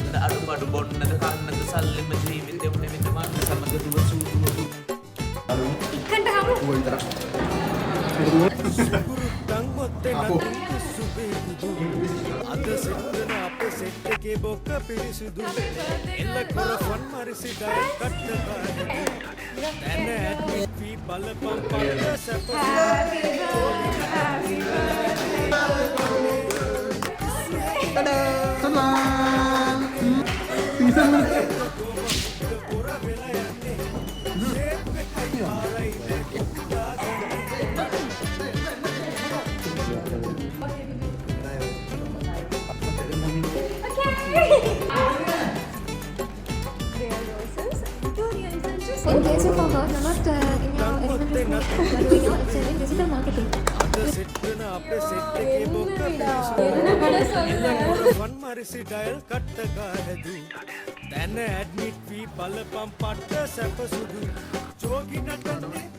බොන්නද අඩුබඩු බොන්නද කන්නද සල්ලිම ජීවිතෙම නෙවිත මන්න සමග දුව සූදුව ඉක්කන්ට හමු ඌ විතරක් අද සෙට්ටන අපේ සෙට් එකේ බොක්ක පිරිසුදු එල්ල කොරෆන් මරිසි ඩයල් කට්ටකාරි දැන ඇඩ්මිට් වී බලපම් පල්ල සැප In case you forgot, you're not in your elementary school, you're doing your excel in digital marketing. අද සෙට්ටන අපේ සෙට් එකේ බොක්ක පිරිසුදු එල්ල කොරෆන් මරිසි ඩයල් කට්ටකාරි දැන ඇඩ්මිට් වී බලපම් පට්ට සැප සුදු ජෝගි නටන්නේ